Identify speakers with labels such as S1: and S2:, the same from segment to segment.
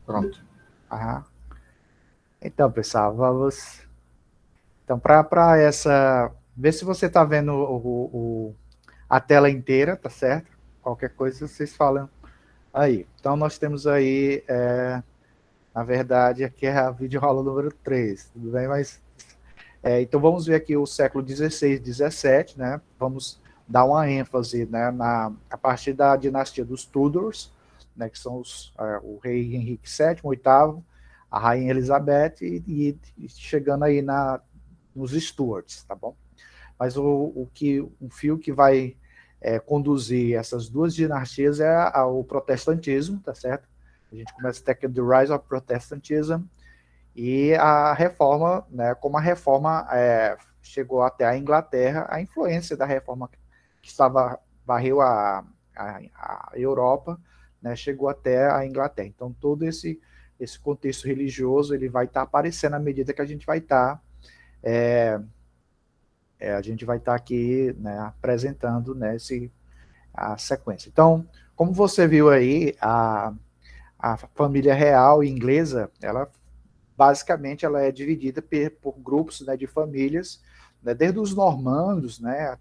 S1: Pronto. Ah, então, pessoal, vamos. Então, para essa. Ver se você está vendo a tela inteira, tá certo? Qualquer coisa vocês falam aí. Então, nós temos aí, na verdade, aqui é a videoaula número 3, tudo bem? Mas, então, vamos ver aqui o século XVI, XVII, né? Vamos dar uma ênfase, né, a partir da dinastia dos Tudors, né, que são o rei Henrique VII, oitavo, a rainha Elizabeth e chegando aí nos Stuarts, tá bom? Mas o fio que vai conduzir essas duas dinastias é o protestantismo, tá certo? A gente começa até que The Rise of Protestantism e a reforma, né, como a reforma chegou até a Inglaterra, a influência da reforma que varreu a Europa, né, chegou até a Inglaterra. Então, todo esse contexto religioso ele vai estar aparecendo à medida que a gente vai estar aqui, né, apresentando, né, a sequência. Então, como você viu aí, a família real inglesa, ela basicamente ela é dividida por grupos, né, de famílias, né, desde os normandos, né,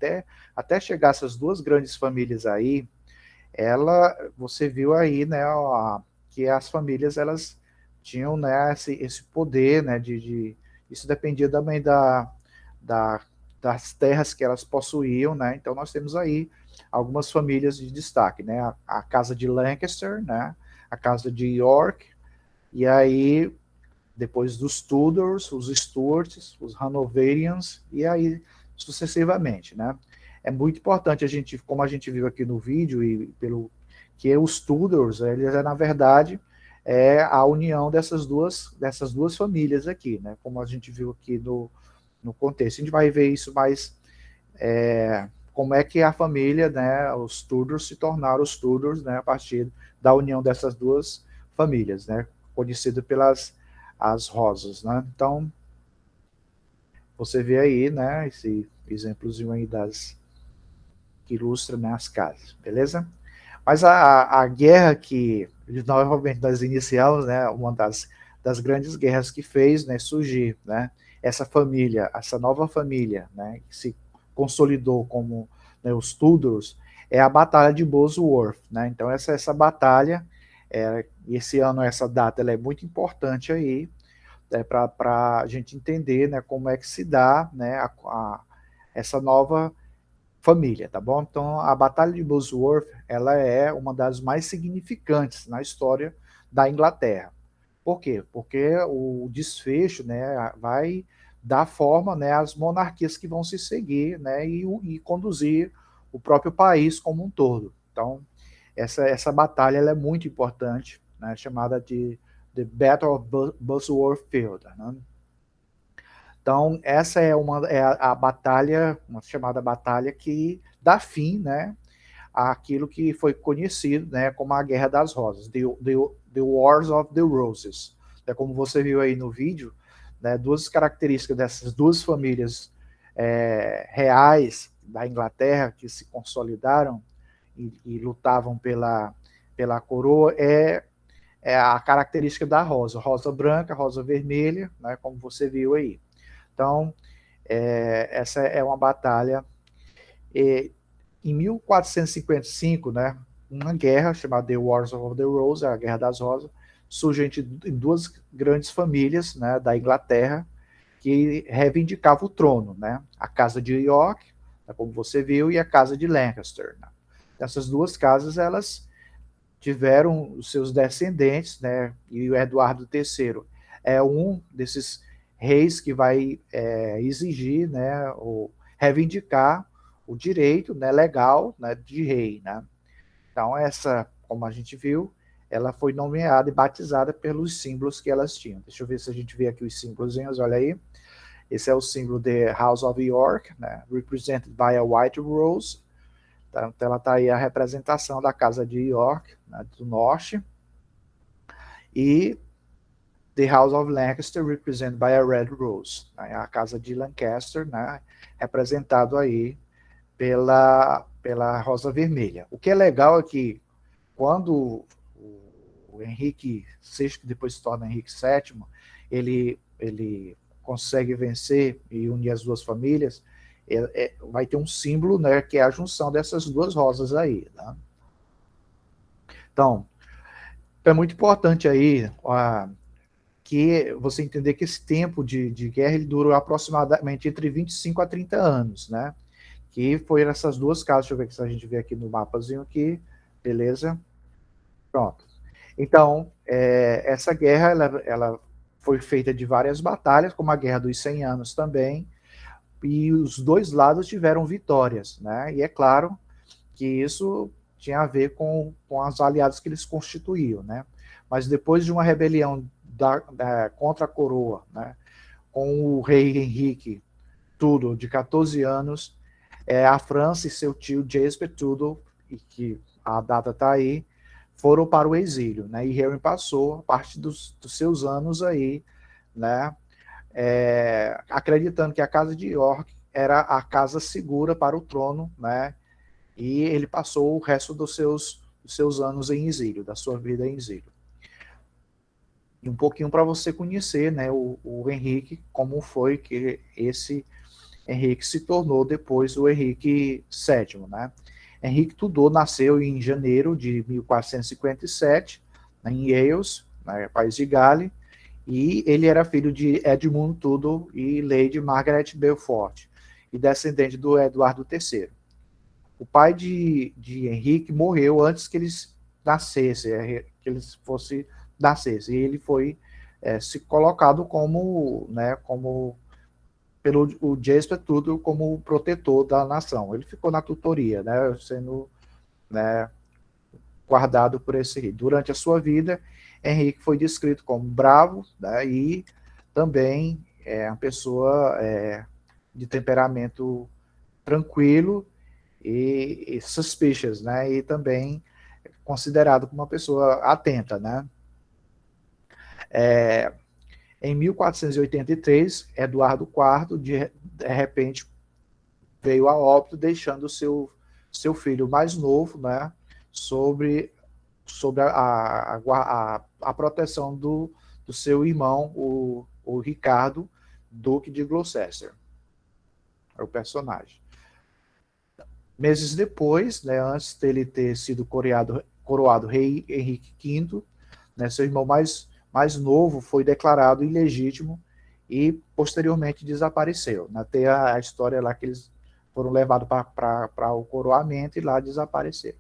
S1: até chegar essas duas grandes famílias aí, você viu aí, né, que as famílias elas tinham, né, esse poder, né, isso dependia também da, das terras que elas possuíam, né, então nós temos aí algumas famílias de destaque, né, a casa de Lancaster, né, a casa de York, e aí depois dos Tudors, os Stuarts, os Hanoverians, e aí sucessivamente, né? É muito importante a gente, como a gente viu aqui no vídeo e pelo que os Tudors, eles na verdade a união dessas duas famílias aqui, né? Como a gente viu aqui no contexto. A gente vai ver isso mais como é que a família, né, os Tudors se tornaram os Tudors, né, a partir da união dessas duas famílias, né, conhecido pelas as rosas, né? Então, você vê aí, né, esse exemplozinho aí que ilustra, né, as casas, beleza? Mas a guerra que novamente nós iniciamos, né, uma das grandes guerras que fez, né, surgir, né, essa nova família, né, que se consolidou como, né, os Tudors, é a Batalha de Bosworth, né? Então essa batalha, esse ano essa data ela é muito importante aí, para a gente entender, né, como é que se dá, né, essa nova família, tá bom? Então, a Batalha de Bosworth, ela é uma das mais significantes na história da Inglaterra. Por quê? Porque o desfecho, né, vai dar forma, né, às monarquias que vão se seguir, né, e conduzir o próprio país como um todo. Então, essa batalha ela é muito importante, né, chamada de The Battle of Bosworth Field, né? Então, essa é a batalha, uma chamada batalha que dá fim, né, àquilo que foi conhecido, né, como a Guerra das Rosas, the Wars of the Roses. É como você viu aí no vídeo, né, duas características dessas duas famílias reais da Inglaterra que se consolidaram e lutavam pela coroa é a característica da rosa, rosa branca, rosa vermelha, né, como você viu aí. Então, essa é uma batalha. Em 1455, né, uma guerra chamada The Wars of the Rose, a Guerra das Rosas, surge entre duas grandes famílias, né, da Inglaterra que reivindicavam o trono, né, a Casa de York, né, como você viu, e a Casa de Lancaster. Né. Essas duas casas elas tiveram os seus descendentes, né, e o Eduardo III é um desses reis que vai exigir, né, ou reivindicar o direito, né, legal, né, de rei, né. Então essa, como a gente viu, ela foi nomeada e batizada pelos símbolos que elas tinham. Deixa eu ver se a gente vê aqui os símbolos, olha aí. Esse é o símbolo de House of York, né, represented by a white rose. Então ela está aí a representação da casa de York, né, do norte, e The House of Lancaster, represented by a red rose, né, a casa de Lancaster, né, representado aí pela rosa vermelha. O que é legal é que quando o Henrique VI, que depois se torna Henrique VII, ele consegue vencer e unir as duas famílias, vai ter um símbolo, né, que é a junção dessas duas rosas aí. Né? Então, é muito importante aí que você entender que esse tempo de guerra ele durou aproximadamente entre 25 a 30 anos, né? Que foi nessas duas casas. Deixa eu ver se a gente vê aqui no mapazinho aqui, beleza? Pronto. Então, essa guerra ela foi feita de várias batalhas, como a Guerra dos 100 Anos também, e os dois lados tiveram vitórias, né? E é claro que isso tinha a ver com os aliados que eles constituíam, né? Mas depois de uma rebelião contra a coroa, né? Com o rei Henrique Tudor, de 14 anos, a França e seu tio Jasper Tudor, e que a data está aí, foram para o exílio, né? E Henry passou parte dos seus anos aí, né? Acreditando que a casa de York era a casa segura para o trono, né? E ele passou o resto dos seus anos em exílio, da sua vida em exílio. E um pouquinho para você conhecer, né, o Henrique, como foi que esse Henrique se tornou depois o Henrique VII, né? Henrique Tudor nasceu em janeiro de 1457, em Wales, né, país de Gales, e ele era filho de Edmund Tudor e Lady Margaret Beaufort, e descendente do Eduardo III. O pai de Henrique morreu antes que eles nascessem, que eles nascessem, e ele foi se colocado como, né, pelo o Jasper Tudor como protetor da nação. Ele ficou na tutoria, né, sendo, né, guardado por esse rei. Durante a sua vida, Henrique foi descrito como bravo, né, e também uma pessoa de temperamento tranquilo e suspicious, né, e também considerado como uma pessoa atenta, né. Em 1483, Eduardo IV, de repente, veio a óbito, deixando seu filho mais novo, né, sobre a proteção do seu irmão, o Ricardo, Duque de Gloucester. É o personagem. Meses depois, né, antes dele ter sido coroado rei Henrique V, né, seu irmão mais novo foi declarado ilegítimo e posteriormente desapareceu. Né? Tem a história lá que eles foram levados para o coroamento e lá desapareceram.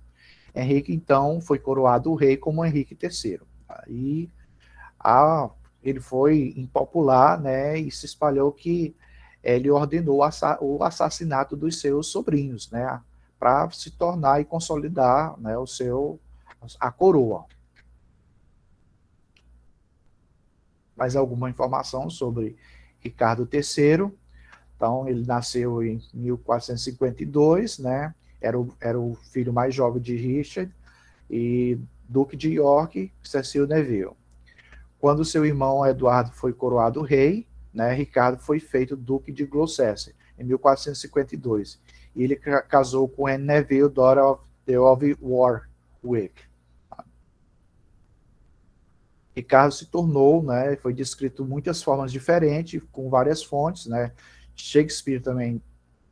S1: Henrique, então, foi coroado rei como Henrique III. Aí ele foi impopular, né, e se espalhou que ele ordenou o assassinato dos seus sobrinhos, né, para se tornar e consolidar, né, a coroa. Mais alguma informação sobre Ricardo III? Então, ele nasceu em 1452, né, era o filho mais jovem de Richard e Duque de York, Cecil Neville. Quando seu irmão Eduardo foi coroado rei, né, Ricardo foi feito Duque de Gloucester, em 1452. E ele casou com Anne Neville, daughter of Warwick. Ricardo se tornou, né, foi descrito muitas formas diferentes, com várias fontes, né. Shakespeare também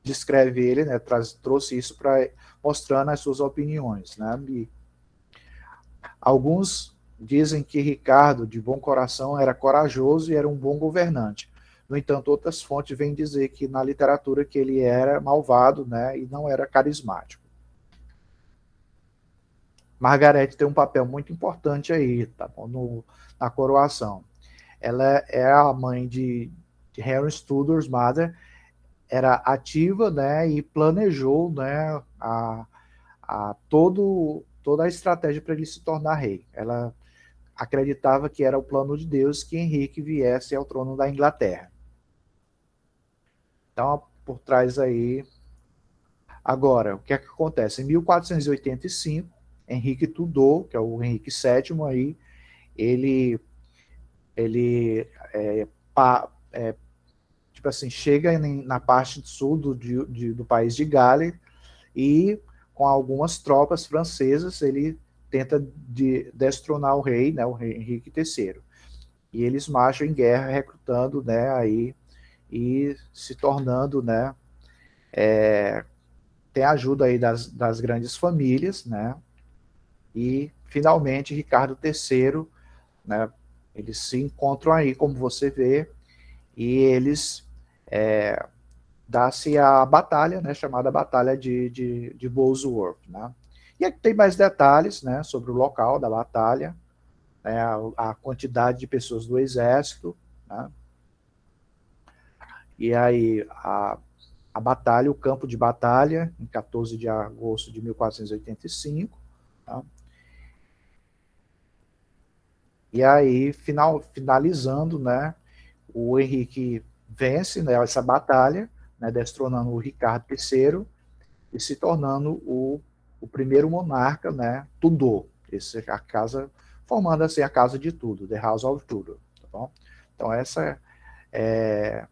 S1: descreve ele, né, trouxe isso para mostrando as suas opiniões, né. E alguns dizem que Ricardo, de bom coração, era corajoso e era um bom governante. No entanto, outras fontes vêm dizer que na literatura que ele era malvado, né, e não era carismático. Margaret tem um papel muito importante aí, tá bom, na coroação. Ela é a mãe de Henry Tudor's mother, era ativa, né, e planejou, né, toda a estratégia para ele se tornar rei. Ela acreditava que era o plano de Deus que Henrique viesse ao trono da Inglaterra. Então, por trás aí. Agora, o que é que acontece? Em 1485, Henrique Tudor, que é o Henrique VII aí, ele tipo assim, chega na parte sul do país de Gales e com algumas tropas francesas ele tenta destronar o rei, né, o rei Henrique III. E eles marcham em guerra, recrutando, né, aí, e se tornando, né, tem a ajuda aí das grandes famílias, né, e finalmente Ricardo III, né, eles se encontram aí, como você vê, e eles dá-se a batalha, né, chamada Batalha de Bosworth, né. E aqui tem mais detalhes, né, sobre o local da batalha, né, a quantidade de pessoas do exército, né, e aí a batalha, o campo de batalha, em 14 de agosto de 1485, tá? E aí, finalizando, né, o Henrique vence, né, essa batalha, né, destronando o Ricardo III e se tornando o primeiro monarca, né, Tudor, esse, a casa, formando assim a casa de Tudor, The House of Tudor, tá bom? Então essa é,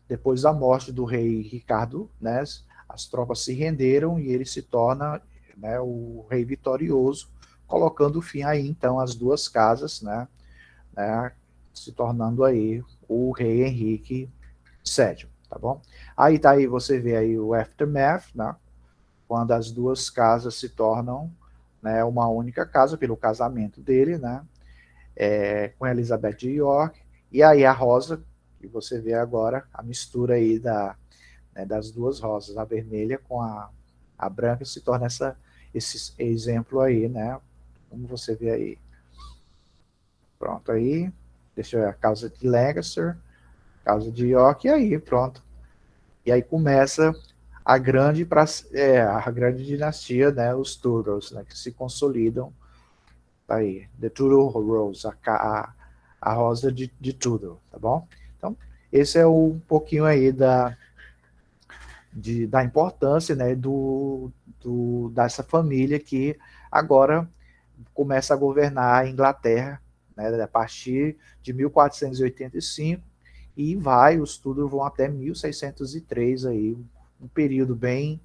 S1: depois da morte do rei Ricardo, né, as tropas se renderam e ele se torna, né, o rei vitorioso, colocando fim aí então às duas casas, né, se tornando aí o rei Henrique VII, tá bom? Aí tá aí, você vê aí o aftermath, né, quando as duas casas se tornam, né, uma única casa pelo casamento dele, né, com Elizabeth de York, e aí a rosa, que você vê agora, a mistura aí né, das duas rosas, a vermelha com a branca, se torna esse exemplo aí, né, como você vê aí. Pronto, aí, deixa eu ver, a casa de Lancaster, casa de York, e aí, pronto. E aí começa a grande dinastia, né, os Tudors, né, que se consolidam. Tá aí, The Tudor Rose, a rosa de Tudor, tá bom? Então, esse é um pouquinho aí da importância, né, dessa família que agora começa a governar a Inglaterra, né, a partir de 1485 e vai, os Tudor vão até 1603 aí, um período bem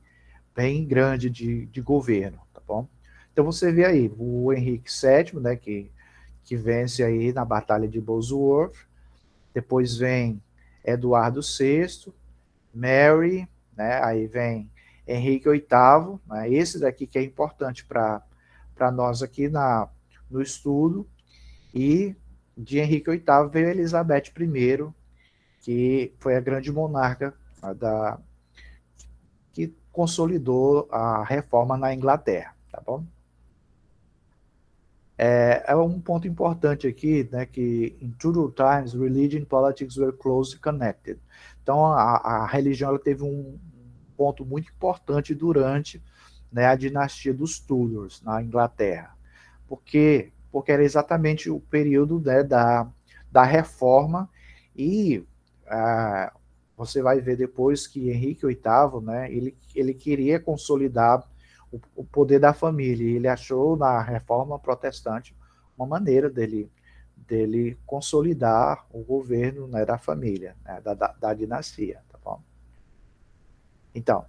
S1: grande de governo, tá bom? Então você vê aí o Henrique VII, né, que vence aí na Batalha de Bosworth, depois vem Eduardo VI, Mary, né, aí vem Henrique VIII, né, esse daqui que é importante para nós aqui no estudo, e de Henrique VIII veio Elizabeth I, que foi a grande monarca que consolidou a reforma na Inglaterra, tá bom? É um ponto importante aqui, né, que in Tudor times, religion and politics were closely connected. Então, a religião ela teve um ponto muito importante durante, né, a dinastia dos Tudors na Inglaterra. Por quê? Porque era exatamente o período, né, da reforma e você vai ver depois que Henrique VIII, né, ele queria consolidar o poder da família. Ele achou na reforma protestante uma maneira dele consolidar o governo, né, da família, né, da dinastia. Tá bom? Então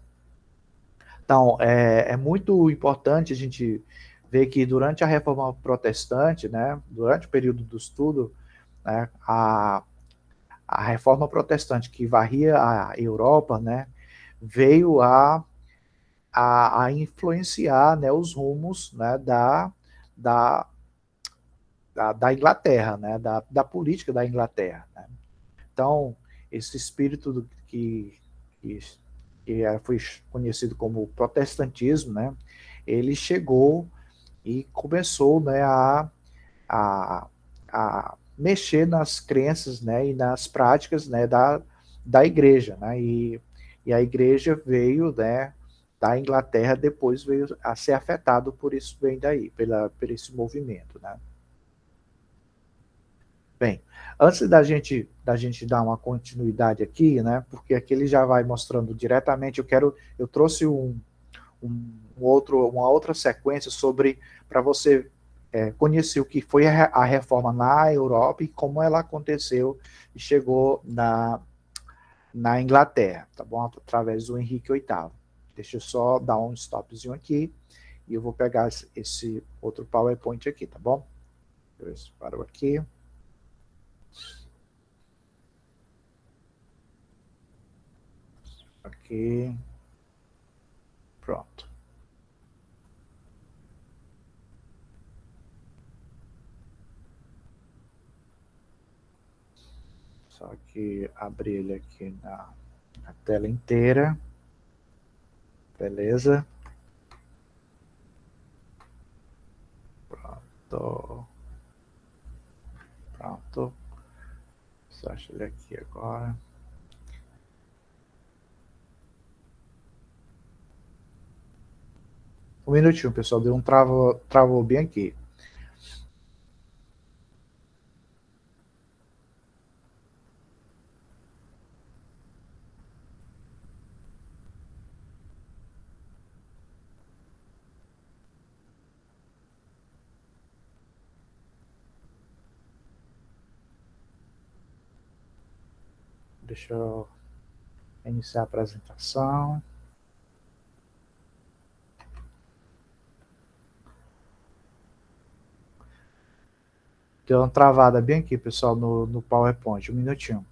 S1: é muito importante a gente ver que durante a reforma protestante, né, durante o período do estudo, né, a reforma protestante que varria a Europa, né, veio a influenciar, né, os rumos, né, da, da Inglaterra, né, da política da Inglaterra. Né? Então, esse espírito que foi conhecido como protestantismo, né, ele chegou e começou, né, a, a mexer nas crenças, né, e nas práticas, né, da igreja, né, e a igreja veio, né, da Inglaterra, depois veio a ser afetado por isso, vem daí, por esse movimento, né. Bem, antes da gente dar uma continuidade aqui, né, porque aqui ele já vai mostrando diretamente, eu trouxe uma outra sequência sobre, para você conhecer o que foi a reforma na Europa e como ela aconteceu e chegou na Inglaterra, tá bom? Através do Henrique VIII. Deixa eu só dar um stopzinho aqui e eu vou pegar esse outro PowerPoint aqui, tá bom? Eu paro aqui. Aqui. Pronto. Só que abrir ele aqui na tela inteira. Beleza. Pronto. Pronto. Só acho ele aqui agora. Um minutinho, pessoal. Deu um travou bem aqui. Deixa eu iniciar a apresentação. Deu uma travada bem aqui, pessoal, no PowerPoint. Um minutinho.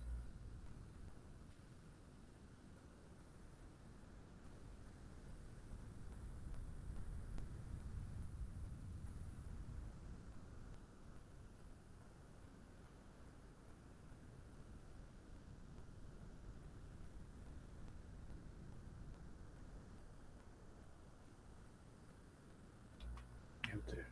S1: Meu Deus.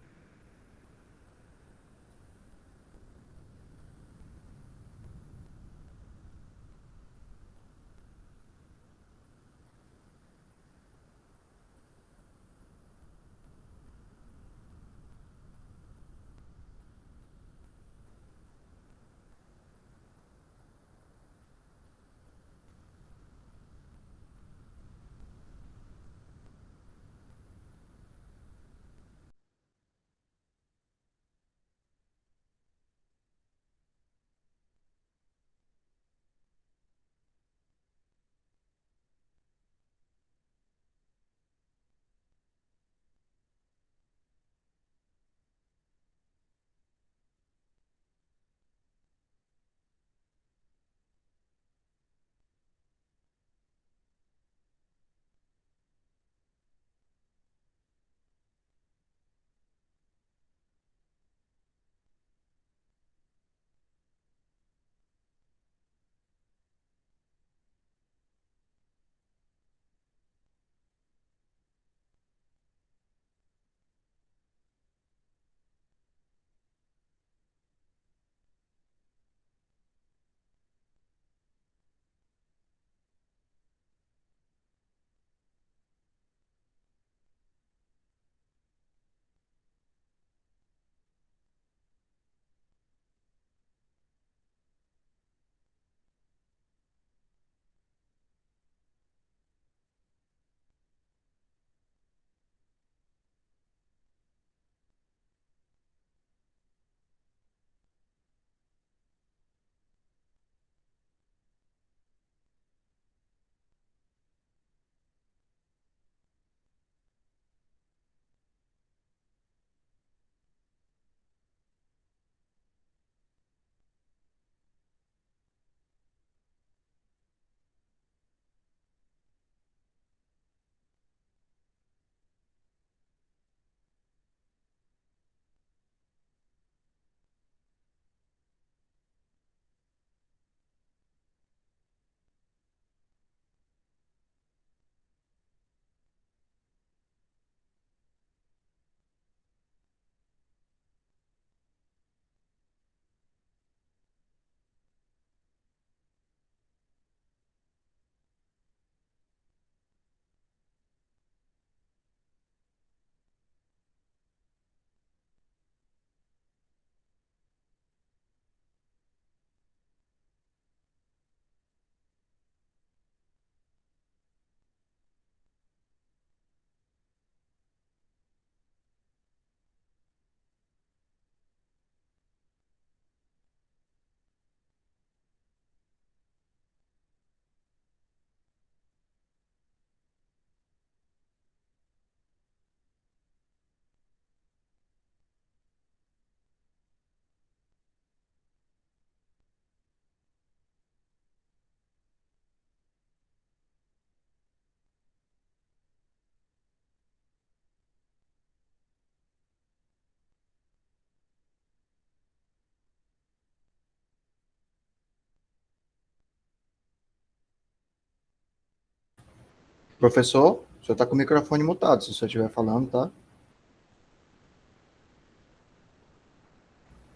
S2: Professor, o senhor está com o microfone mutado, se o senhor estiver falando, tá?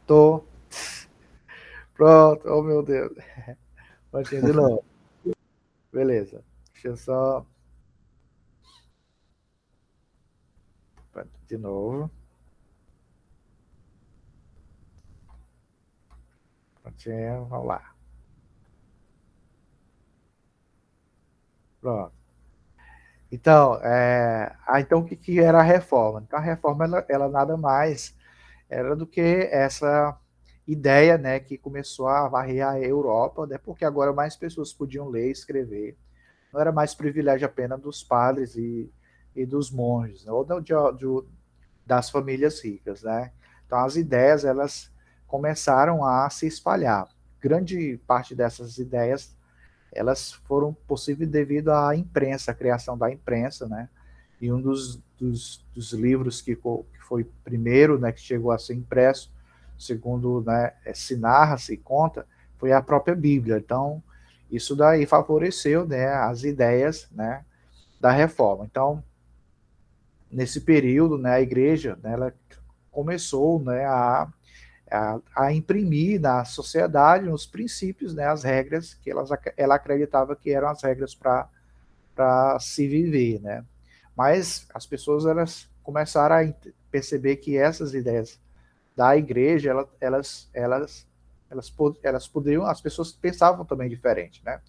S1: Tô. Pronto, oh meu Deus. Prontinho de novo. Beleza. Deixa eu só. De novo. Prontinho, vamos lá. Pronto. Então, então o que, que era a reforma? Então, a reforma, ela nada mais era do que essa ideia, né, que começou a varrer a Europa, né, porque agora mais pessoas podiam ler e escrever. Não era mais privilégio apenas dos padres e dos monges, né, ou das famílias ricas, né? Então as ideias elas começaram a se espalhar. Grande parte dessas ideias elas foram possíveis devido à imprensa, à criação da imprensa, né? E um dos livros que foi primeiro, né, que chegou a ser impresso, segundo, né, se narra, se conta, foi a própria Bíblia. Então, isso daí favoreceu, né, as ideias, né, da reforma. Então, nesse período, né, a igreja, né, ela começou, né, a imprimir na sociedade os princípios, né, as regras que ela acreditava que eram as regras para se viver, né? Mas as pessoas elas começaram a perceber que essas ideias da igreja, elas poderiam, as pessoas pensavam também diferente, né?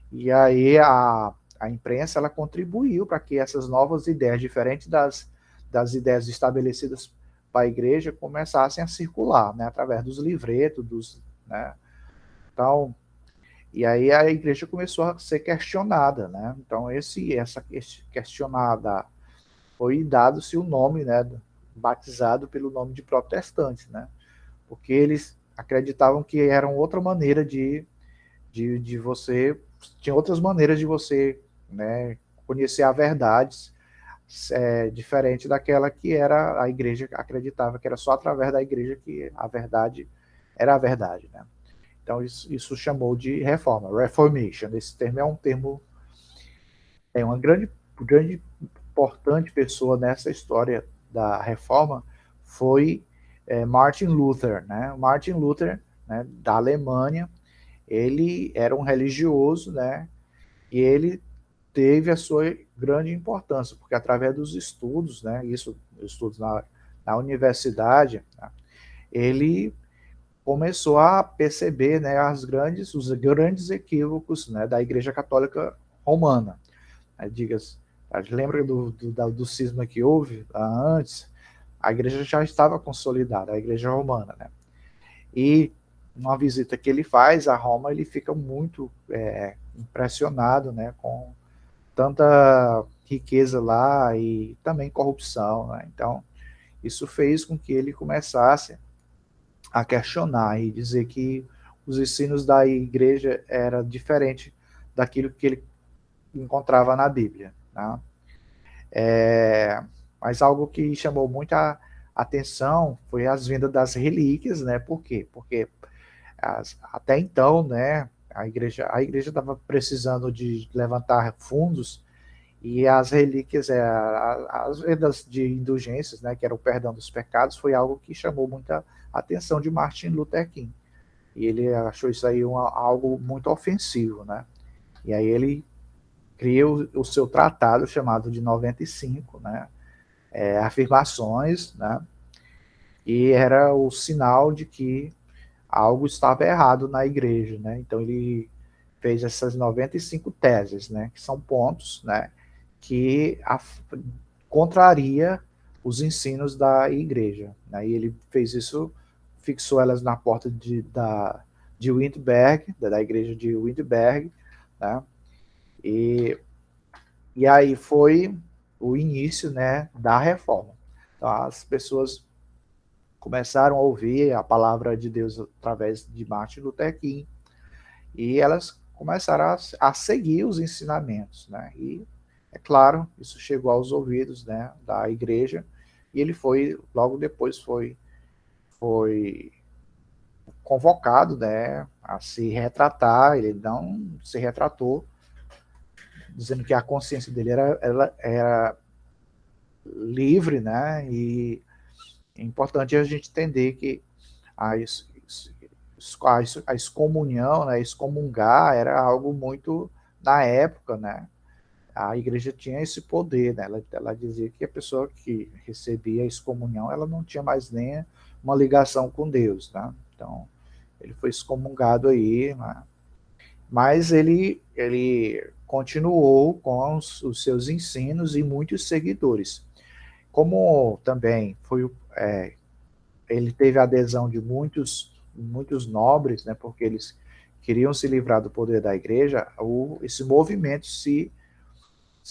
S1: E aí a imprensa ela contribuiu para que essas novas ideias, diferentes das ideias estabelecidas para a igreja, começassem a circular, né, através dos livretos, né, então, e aí a igreja começou a ser questionada, né, então essa questionada foi dado-se o nome, né, batizado pelo nome de protestantes, né, porque eles acreditavam que era outra maneira de você, tinha outras maneiras de você, né, conhecer a verdade, diferente daquela que era a igreja acreditava que era só através da igreja que a verdade era a verdade, né? Então isso chamou de reforma, Reformation. Esse termo é um termo, é uma grande importante pessoa nessa história da reforma foi Martin Luther, né? Martin Luther, né, da Alemanha. Ele era um religioso, né? E ele teve a sua grande importância, porque através dos estudos, né, estudos na universidade, né, ele começou a perceber, né, os grandes equívocos, né, da Igreja Católica Romana. Diga-se, lembra do cisma que houve antes? A igreja já estava consolidada, a Igreja Romana, né? E uma visita que ele faz a Roma, ele fica muito impressionado, né, com tanta riqueza lá e também corrupção, né? Então, isso fez com que ele começasse a questionar e dizer que os ensinos da igreja era diferente daquilo que ele encontrava na Bíblia, né? Mas algo que chamou muita atenção foi as vendas das relíquias, né? Por quê? Porque até então, né, a igreja estava precisando de levantar fundos e as relíquias, as vendas de indulgências, né, que era o perdão dos pecados, foi algo que chamou muita atenção de Martin Luther King. E ele achou isso aí algo muito ofensivo, né? E aí ele cria o seu tratado chamado de 95, né? Afirmações, né? E era o sinal de que algo estava errado na igreja, né? Então ele fez essas 95 teses, né? Que são pontos, né? Que contraria os ensinos da igreja, né? E ele fez isso, fixou elas na porta de Wittenberg, da igreja de Wittenberg, né? E, e aí foi o início, né, da reforma. Então as pessoas começaram a ouvir a palavra de Deus através de Martin Luther King e elas começaram a seguir os ensinamentos, né? E é claro, isso chegou aos ouvidos, né, da igreja e ele foi logo depois foi convocado, né, a se retratar. Ele não se retratou dizendo que a consciência dele era livre, né? E é importante a gente entender que a, a excomunhão, né? Excomungar era algo muito na época, né? A igreja tinha esse poder, né? Ela dizia que a pessoa que recebia a excomunhão, ela não tinha mais nem uma ligação com Deus, né? Então, ele foi excomungado aí, né? Mas ele continuou com os seus ensinos e muitos seguidores. Como também ele teve a adesão de muitos nobres, né? Porque eles queriam se livrar do poder da igreja, esse movimento se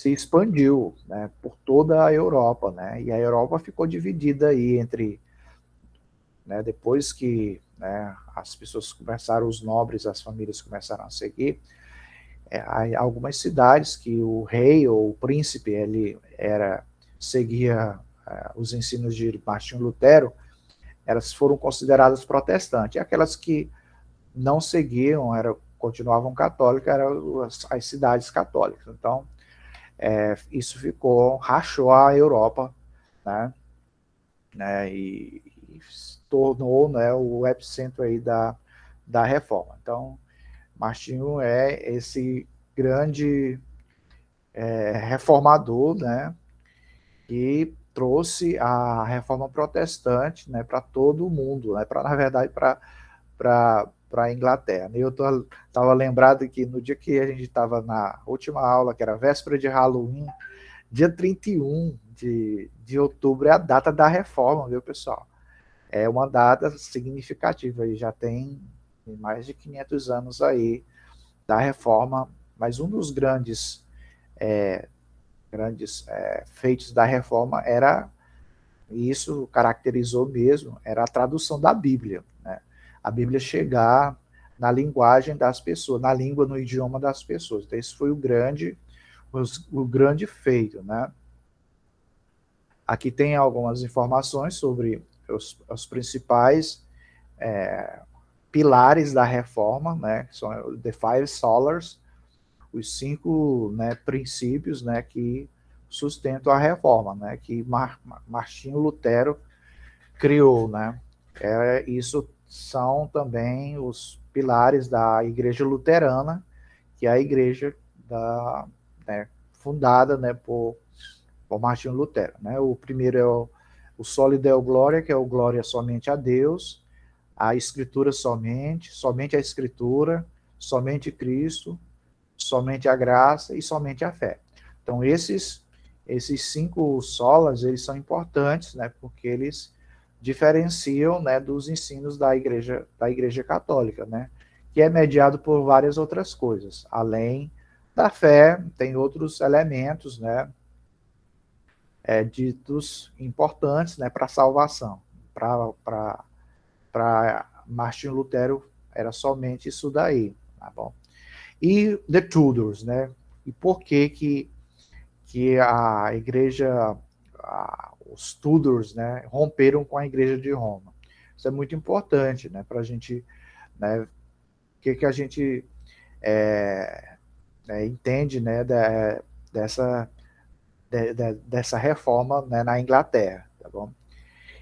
S1: expandiu, né, por toda a Europa, né, e a Europa ficou dividida aí entre, né, depois que, né, as pessoas começaram, os nobres, as famílias começaram a seguir, há algumas cidades que o rei ou o príncipe, ele seguia os ensinos de Martinho Lutero, elas foram consideradas protestantes, e aquelas que não seguiam, continuavam católicas, eram as cidades católicas. Então, isso rachou a Europa, né, e se tornou, né, o epicentro aí da reforma. Então, Martinho é esse grande reformador, né, que trouxe a reforma protestante, né, para todo o mundo, né, na verdade, para a Inglaterra. Eu estava lembrado que no dia que a gente estava na última aula, que era véspera de Halloween, dia 31 de outubro é a data da reforma, viu, pessoal? É uma data significativa, e já tem mais de 500 anos aí da reforma, mas um dos grandes feitos da reforma era, e isso caracterizou mesmo, era a tradução da Bíblia, né? A Bíblia chegar na linguagem das pessoas, na língua, no idioma das pessoas. Então, esse foi o grande feito, né? Aqui tem algumas informações sobre os principais pilares da reforma, né, que são the five solas, os 5, né, princípios, né, que sustentam a reforma, né, que Martinho Lutero criou, né. Isso são também os pilares da Igreja Luterana, que é a igreja né, fundada, né, por Martinho Lutero, né? O primeiro é o Soli Deo Gloria, que é o glória somente a Deus, a Escritura somente a Escritura, somente Cristo, somente a graça e somente a fé. Então, esses 5 solas, eles são importantes, né? Porque eles diferenciam, né, dos ensinos da igreja católica, né? Que é mediado por várias outras coisas. Além da fé, tem outros elementos, né? Ditos importantes, né, para a salvação. Para Martinho Lutero era somente isso daí, tá bom? E The Tudors, né? E por que a igreja, os Tudors, né, romperam com a igreja de Roma? Isso é muito importante, né, para a gente, né, o que a gente entende, né, dessa reforma, né, na Inglaterra, tá bom?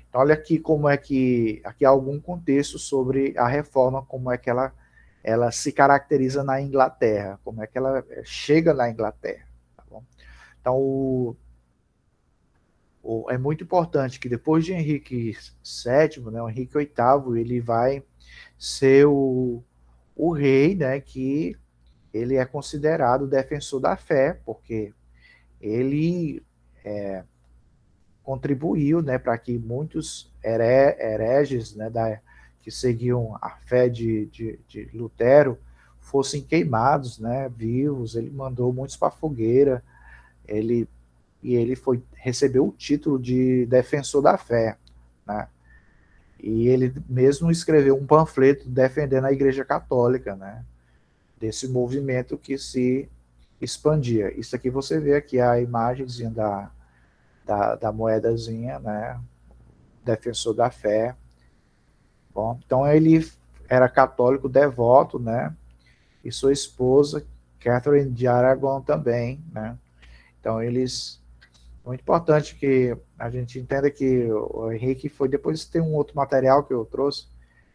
S1: Então, olha aqui como é que, aqui há algum contexto sobre a reforma, como é que ela se caracteriza na Inglaterra, como é que ela chega na Inglaterra, tá bom? Então, é muito importante que depois de Henrique VII, né, o Henrique VIII, ele vai ser o rei, né, que ele é considerado defensor da fé, porque ele contribuiu, né, para que muitos hereges, né, que seguiam a fé de Lutero fossem queimados, né, vivos. Ele mandou muitos para a fogueira. Ele recebeu o título de defensor da fé, né? E ele mesmo escreveu um panfleto defendendo a Igreja Católica, né? Desse movimento que se expandia. Isso aqui você vê aqui a imagenzinha da moedazinha, né? Defensor da fé. Bom, então ele era católico devoto, né? E sua esposa, Catherine de Aragon também, né? Então eles, muito importante que a gente entenda que o Henrique foi, depois tem um outro material que eu trouxe,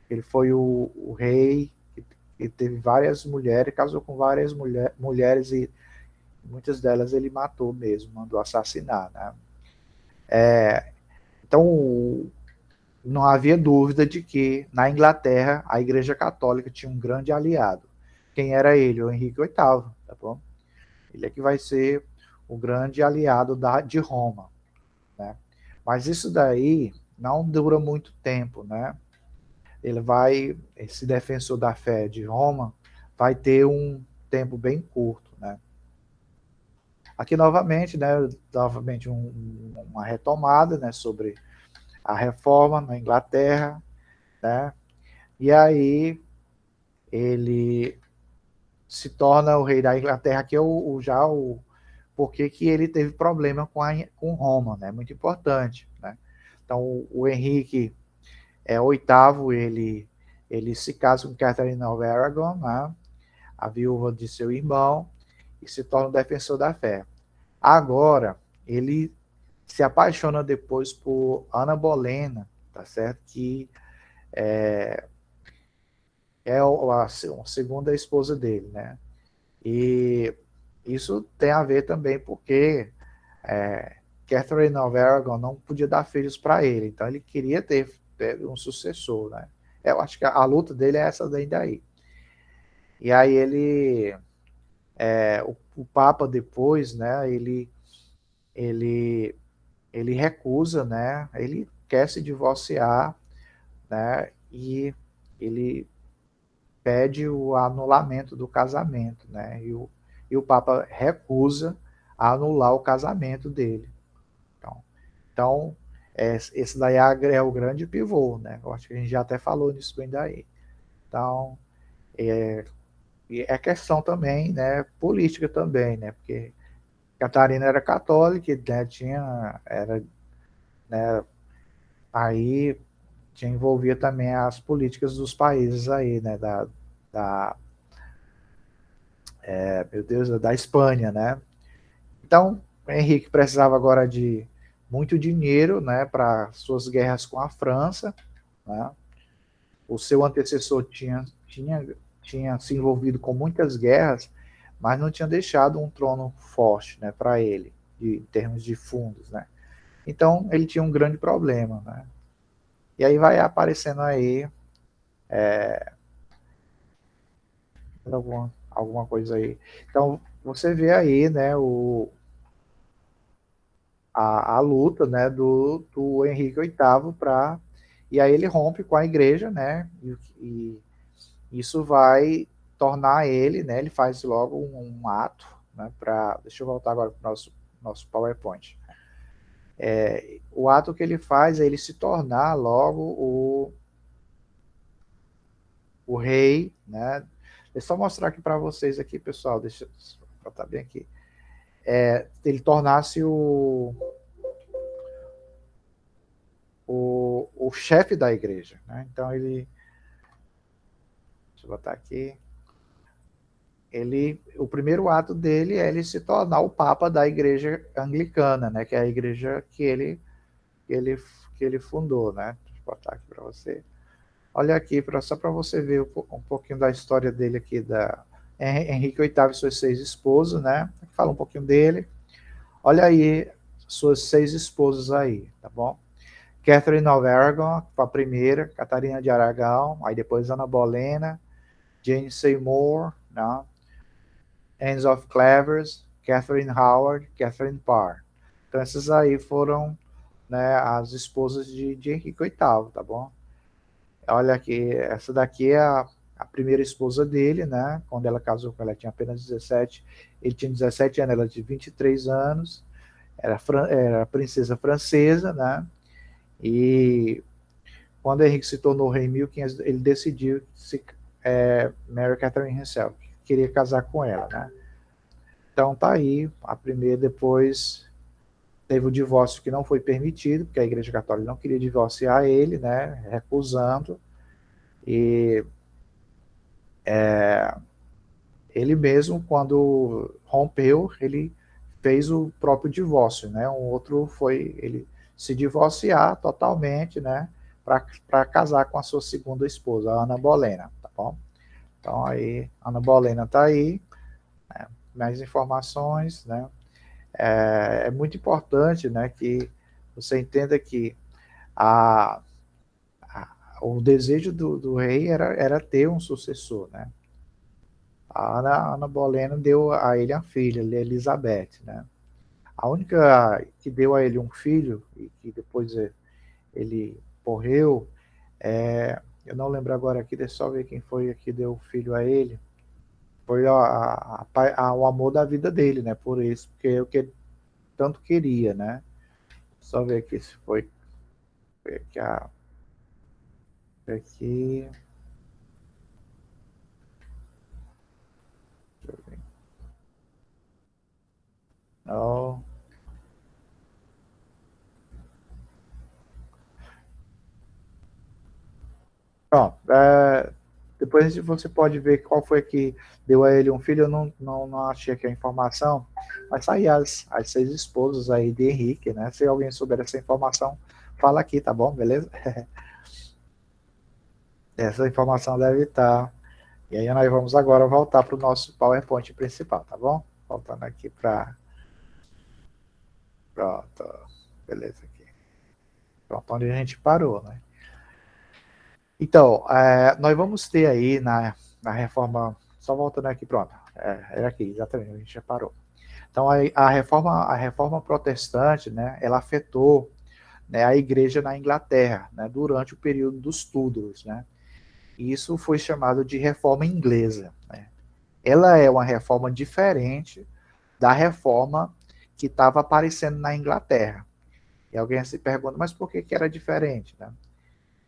S1: ele foi o rei que teve várias mulheres, casou com várias mulheres e muitas delas ele matou mesmo, mandou assassinar, né? Então não havia dúvida de que na Inglaterra a Igreja Católica tinha um grande aliado. Quem era ele? O Henrique VIII, tá bom? Ele é que vai ser o grande aliado de Roma, né? Mas isso daí não dura muito tempo, né? Esse defensor da fé de Roma, vai ter um tempo bem curto, né? Aqui novamente, né? Novamente uma retomada, né? Sobre a reforma na Inglaterra, né? E aí ele se torna o rei da Inglaterra, que é o porque que ele teve problema com Roma, né? Muito importante, né? Então o Henrique oitavo, ele se casa com Catherine of Aragon, né? A viúva de seu irmão, e se torna um defensor da fé. Agora, ele se apaixona depois por Ana Bolena, tá certo? Que é a segunda esposa dele, né? E isso tem a ver também porque Catherine of Aragon não podia dar filhos para ele, então ele queria ter um sucessor, né? Eu acho que a luta dele é essa daí. E aí o Papa depois, né? Ele, ele recusa, né? Ele quer se divorciar, né? E ele pede o anulamento do casamento, né? E o Papa recusa a anular o casamento dele. Então esse daí é o grande pivô, né? Eu acho que a gente já até falou nisso bem daí. Então, e é questão também, né, política também, né? Porque Catarina era católica, né, né, aí envolvia também as políticas dos países aí, né, da meu Deus, da Espanha, né? Então, Henrique precisava agora de muito dinheiro, né, para suas guerras com a França, né? O seu antecessor tinha se envolvido com muitas guerras, mas não tinha deixado um trono forte, né, para ele, em termos de fundos, né? Então, ele tinha um grande problema, né? E aí vai aparecendo aí alguma coisa aí. Então, você vê aí, né, a luta, né, do Henrique VIII para... E aí ele rompe com a igreja, né, e isso vai tornar ele, né, ele faz logo um ato, né, para... Deixa eu voltar agora para o nosso PowerPoint. O ato que ele faz é ele se tornar logo o rei, né? Deixa eu só mostrar aqui para vocês aqui, pessoal, deixa eu botar bem aqui. Ele tornasse o chefe da igreja, né? Então ele, deixa eu botar aqui, o primeiro ato dele é ele se tornar o papa da igreja anglicana, né? Que é a igreja que ele, que ele fundou, né? Deixa eu botar aqui para você. Olha aqui, só para você ver um pouquinho da história dele aqui, da Henrique VIII e suas 6 esposas, né? Fala um pouquinho dele. Olha aí, suas 6 esposas aí, tá bom? Catherine of Aragon, a primeira, Catarina de Aragão, aí depois Ana Bolena, Jane Seymour, né? Anne of Clevers, Catherine Howard, Catherine Parr. Então essas aí foram, né, as esposas de Henrique VIII, tá bom? Olha aqui, essa daqui é a primeira esposa dele, né? Quando ela casou com ela, tinha apenas 17, ele tinha 17 anos, ela tinha 23 anos, era princesa francesa, né? E quando Henrique se tornou rei em 1500, ele decidiu Mary Catherine himself, queria casar com ela, né? Então tá aí, a primeira, depois teve o divórcio que não foi permitido, porque a Igreja Católica não queria divorciar ele, né? Recusando. E ele mesmo, quando rompeu, ele fez o próprio divórcio, né? Um outro foi ele se divorciar totalmente, né? Para casar com a sua segunda esposa, a Ana Bolena, tá bom? Então aí, Ana Bolena está aí, né? Mais informações, né? É muito importante, né, que você entenda que a, o desejo do rei era ter um sucessor, né? A Ana Bolena deu a ele a filha, Elizabeth, né? A única que deu a ele um filho, e que depois ele morreu, eu não lembro agora aqui, deixa eu só ver quem foi que deu o filho a ele, foi o amor da vida dele, né? Por isso, porque é o que ele tanto queria, né? Só ver aqui se foi que aqui. Deixa eu ver. Não. Pronto. Depois você pode ver qual foi que deu a ele um filho. Eu não achei aqui a informação, mas tá aí as 6 esposas aí de Henrique, né? Se alguém souber essa informação, fala aqui, tá bom? Beleza? Essa informação deve estar. E aí nós vamos agora voltar para o nosso PowerPoint principal, tá bom? Voltando aqui para. Pronto. Beleza aqui. Pronto, onde a gente parou, né? Então, nós vamos ter aí na reforma, só voltando aqui, pronto, era aqui, exatamente, a gente já parou. Então, a reforma protestante, né, ela afetou, né, a igreja na Inglaterra, né, durante o período dos Tudors, né, e isso foi chamado de reforma inglesa, né. Ela é uma reforma diferente da reforma que estava aparecendo na Inglaterra. E alguém se pergunta, mas por que era diferente, né?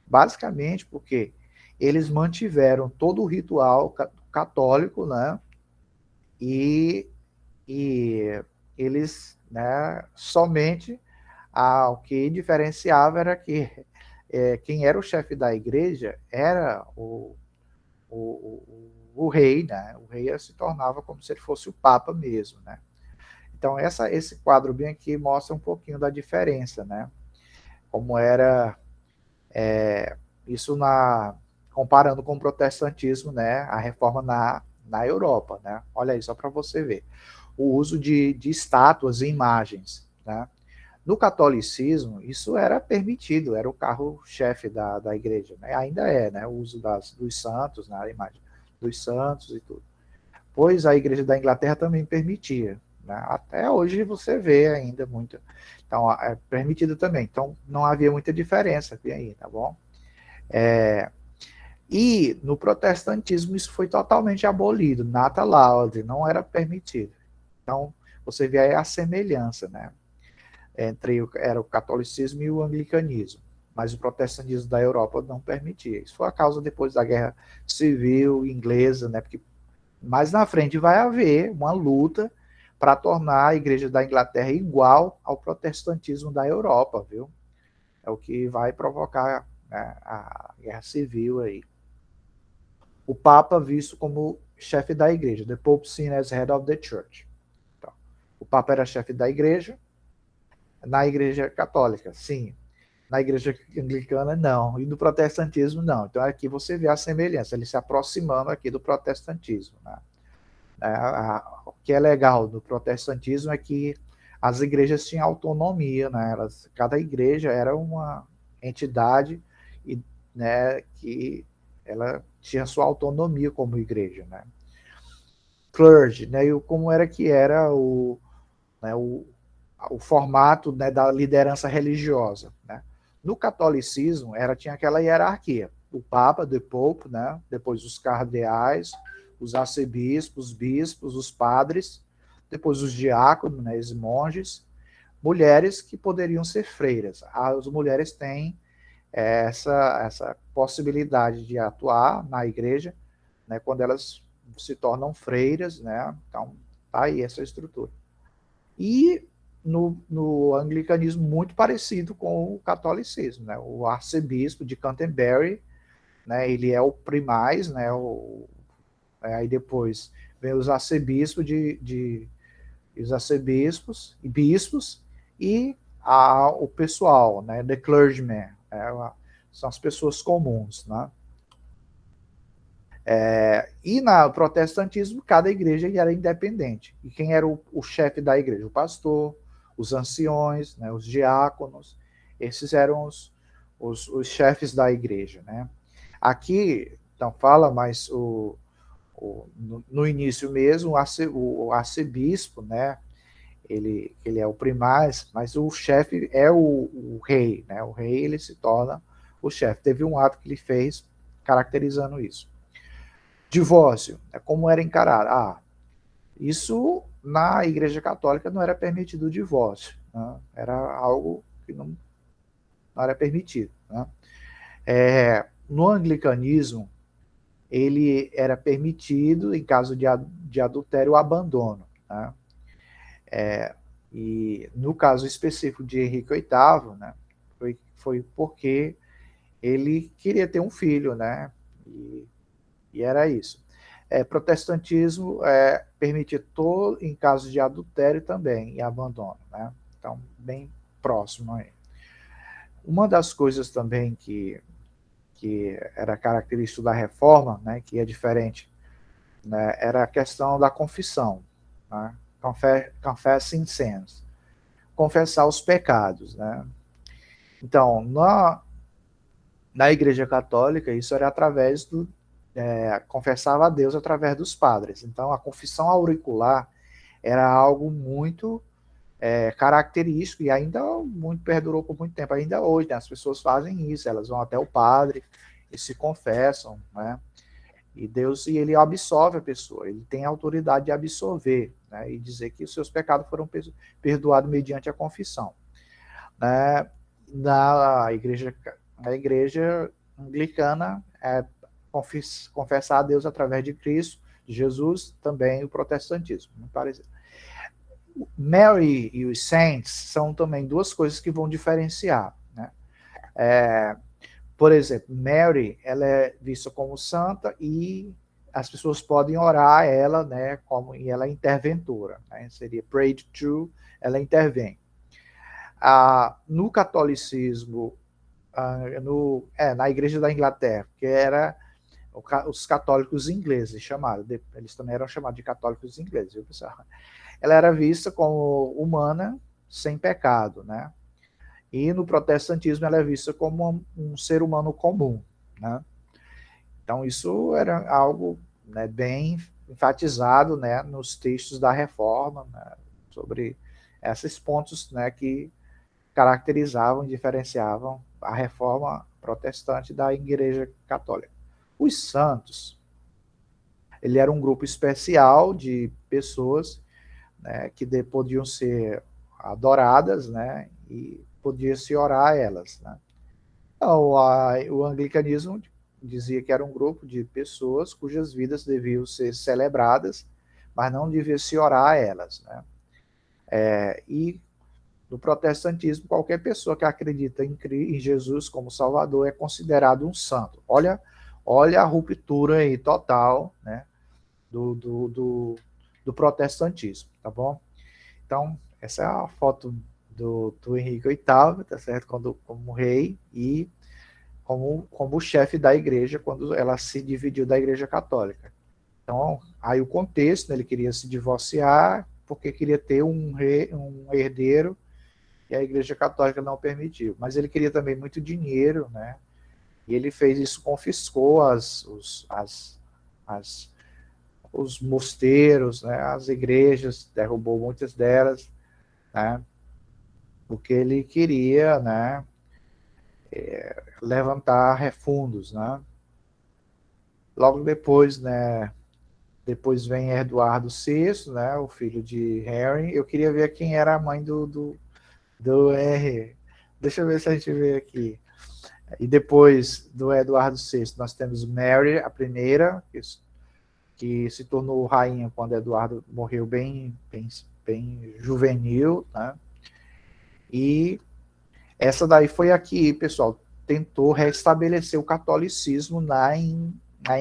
S1: Basicamente porque eles mantiveram todo o ritual católico, né? E, e eles, né, somente o que diferenciava era que quem era o chefe da igreja era o rei, né? O rei se tornava como se ele fosse o papa mesmo, né? Então esse quadro bem aqui mostra um pouquinho da diferença, né? Como era isso comparando com o protestantismo, né, a reforma na Europa, né? Olha aí, só para você ver. O uso de estátuas e imagens, né? No catolicismo, isso era permitido, era o carro-chefe da igreja, né? Ainda é, né? O uso dos santos, né? A imagem dos santos e tudo. Pois a igreja da Inglaterra também permitia, né? Até hoje você vê ainda muito. Então, é permitido também. Então, não havia muita diferença aqui aí, tá bom? E no protestantismo isso foi totalmente abolido, nata laude, não era permitido. Então, você vê aí a semelhança, né? Era o catolicismo e o anglicanismo. Mas o protestantismo da Europa não permitia. Isso foi a causa depois da Guerra Civil Inglesa, né? Porque mais na frente vai haver uma luta para tornar a Igreja da Inglaterra igual ao protestantismo da Europa, viu? É o que vai provocar, né, a Guerra Civil aí. O Papa visto como chefe da Igreja, the Pope seen as head of the Church. Então, o Papa era chefe da Igreja, na Igreja Católica, sim. Na Igreja Anglicana, não. E no protestantismo, não. Então, aqui você vê a semelhança, ele se aproximando aqui do protestantismo, né? O que é legal do protestantismo é que as igrejas tinham autonomia, né? Cada igreja era uma entidade e, né, que ela tinha sua autonomia como igreja, né? Clergy, né? E como era né, o formato, né, da liderança religiosa, né? No catolicismo tinha aquela hierarquia, o Papa, the Pope, né? Depois os cardeais, os arcebispos, os bispos, os padres, depois os diáconos, né, os monges, mulheres que poderiam ser freiras. As mulheres têm essa possibilidade de atuar na igreja, né, quando elas se tornam freiras, né? Então, tá aí essa estrutura. E no anglicanismo muito parecido com o catolicismo, né? O arcebispo de Canterbury, né, ele é o primaz, né, Aí depois vem os arcebispos os arcebispos e bispos e o pessoal, né, the clergymen, são as pessoas comuns, né? E no protestantismo, cada igreja era independente. E quem era o chefe da igreja? O pastor, os anciões, né, os diáconos, esses eram os chefes da igreja, né? Aqui, não fala, mas no início mesmo, o arcebispo, né, ele é o primaz, mas o chefe é o rei, né? O rei, ele se torna o chefe. Teve um ato que ele fez caracterizando isso. Divórcio, como era encarado? Isso na Igreja Católica não era permitido o divórcio, né? Era algo que não era permitido, né? No anglicanismo, ele era permitido, em caso de adultério, o abandono, né? E no caso específico de Henrique VIII, né, foi porque ele queria ter um filho, né? E era isso. Protestantismo permite em caso de adultério também e abandono, né? Então, bem próximo aí. Uma das coisas também que era característico da reforma, né, que é diferente, né, era a questão da confissão, né? Confessing sins, confessar os pecados, né? Então, na Igreja Católica, isso era através confessava a Deus através dos padres. Então, a confissão auricular era algo muito característico e ainda muito perdurou por muito tempo. Ainda hoje, né, as pessoas fazem isso, elas vão até o padre e se confessam, né? E Deus, ele absolve a pessoa, ele tem a autoridade de absolver, né, e dizer que os seus pecados foram perdoados mediante a confissão. Né? Na igreja anglicana, confessar a Deus através de Cristo, de Jesus, também o protestantismo, muito parecido. Mary e os Saints são também duas coisas que vão diferenciar, né? Por exemplo, Mary, ela é vista como santa e as pessoas podem orar a ela, né, e ela é interventora, né? Seria prayed to, ela intervém. No catolicismo, na Igreja da Inglaterra, que era os católicos ingleses chamados, eles também eram chamados de católicos ingleses, viu, pessoal? Ela era vista como humana, sem pecado, né? E no protestantismo ela é vista como um ser humano comum, né? Então isso era algo, né, bem enfatizado, né, nos textos da Reforma, né, sobre esses pontos, né, que caracterizavam e diferenciavam a Reforma protestante da Igreja Católica. Os santos, ele era um grupo especial de pessoas, né, que podiam ser adoradas, né, e podia-se orar a elas, né? Então, o anglicanismo dizia que era um grupo de pessoas cujas vidas deviam ser celebradas, mas não devia se orar a elas, né? E no protestantismo, qualquer pessoa que acredita em Jesus como Salvador é considerado um santo. Olha a ruptura aí total, né, do protestantismo, tá bom? Então, essa é a foto do Henrique VIII, tá certo? Como rei e como chefe da igreja, quando ela se dividiu da Igreja Católica. Então, aí o contexto, né, ele queria se divorciar porque queria ter um herdeiro e a Igreja Católica não permitiu. Mas ele queria também muito dinheiro, né? E ele fez isso, confiscou os mosteiros, né, as igrejas, derrubou muitas delas, né? Porque ele queria, né, levantar refundos, né? Logo depois, né, depois vem Eduardo VI, né, o filho de Harry. Eu queria ver quem era a mãe do R. Deixa eu ver se a gente vê aqui. E depois do Eduardo VI, nós temos Mary, a primeira, que se tornou rainha quando Eduardo morreu bem juvenil, né? E essa daí foi aqui, pessoal, tentou restabelecer o catolicismo na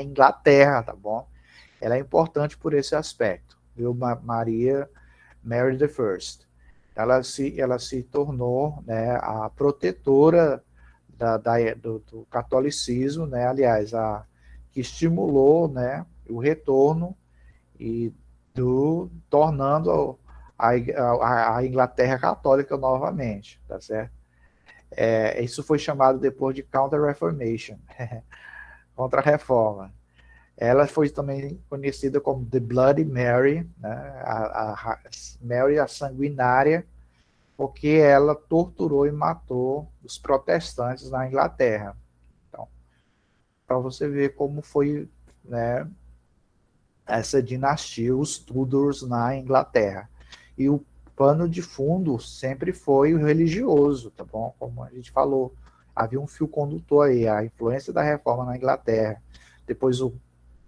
S1: Inglaterra, tá bom? ela é importante por esse aspecto, viu? Mary the First. Ela se tornou, né, a protetora do catolicismo, né, aliás, que estimulou, né, o retorno e tornando a Inglaterra católica novamente, tá certo? Isso foi chamado depois de Counter-Reformation, contra-reforma. Ela foi também conhecida como The Bloody Mary, né? Mary a sanguinária, porque ela torturou e matou os protestantes na Inglaterra. Então, para você ver como foi, né, essa dinastia, os Tudors na Inglaterra. E o pano de fundo sempre foi o religioso, tá bom? Como a gente falou, havia um fio condutor aí, a influência da reforma na Inglaterra, depois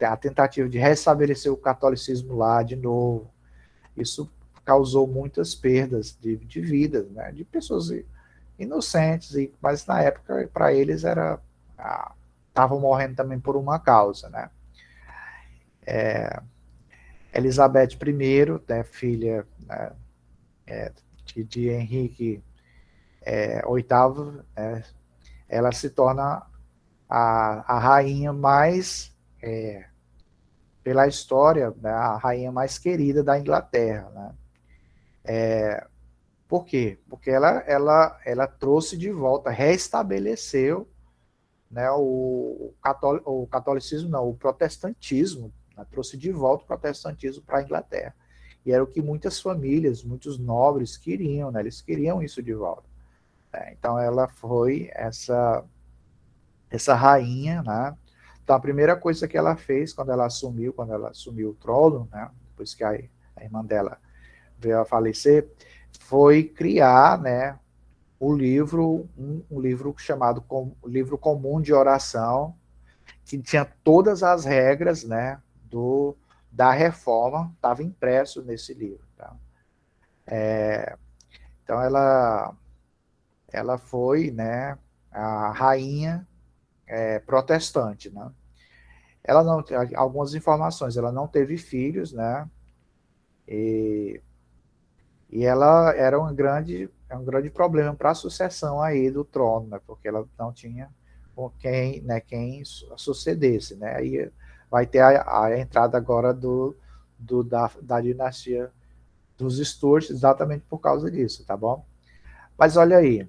S1: a tentativa de restabelecer o catolicismo lá de novo. Isso causou muitas perdas de vidas, né? De pessoas inocentes, mas na época, para eles, estavam morrendo também por uma causa, né? Elizabeth I, né, filha, né, de Henrique VIII, né, ela se torna a rainha mais, pela história, né, a rainha mais querida da Inglaterra. Né? Por quê? Porque ela trouxe de volta, restabeleceu, né, o catolicismo, não, o protestantismo, né, trouxe de volta o protestantismo para a Inglaterra. E era o que muitas famílias, muitos nobres queriam, né? Eles queriam isso de volta. Né? Então ela foi essa rainha, né? Então a primeira coisa que ela fez quando ela assumiu o trono, né? Depois que a irmã dela veio a falecer, foi criar, né, um livro chamado Livro Comum de Oração, que tinha todas as regras, né, da reforma, estava impresso nesse livro. Tá? Então ela foi, né, a rainha protestante, né? Ela não, algumas informações, ela não teve filhos, né? E, e ela era um grande problema para a sucessão aí do trono, né? Porque ela não tinha quem sucedesse, né? Aí vai ter a entrada agora da dinastia dos Stuart, exatamente por causa disso, tá bom? Mas olha aí,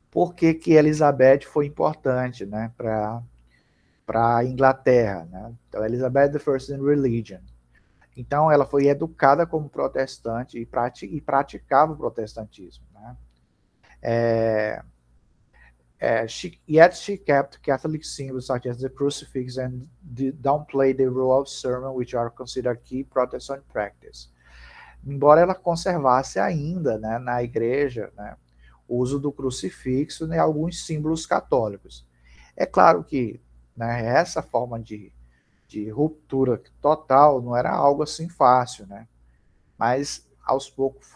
S1: por que que Elizabeth foi importante, né, para a Inglaterra, né? Então, Elizabeth I in Religion. Então, ela foi educada como protestante e praticava o protestantismo, né? Yet she kept Catholic symbols such as the crucifix and downplayed the role of sermon, which are considered key Protestant practice. Embora ela conservasse ainda, né, na igreja, né, o uso do crucifixo e, né, alguns símbolos católicos. É claro que, né, essa forma de ruptura total não era algo assim fácil, né? Mas aos poucos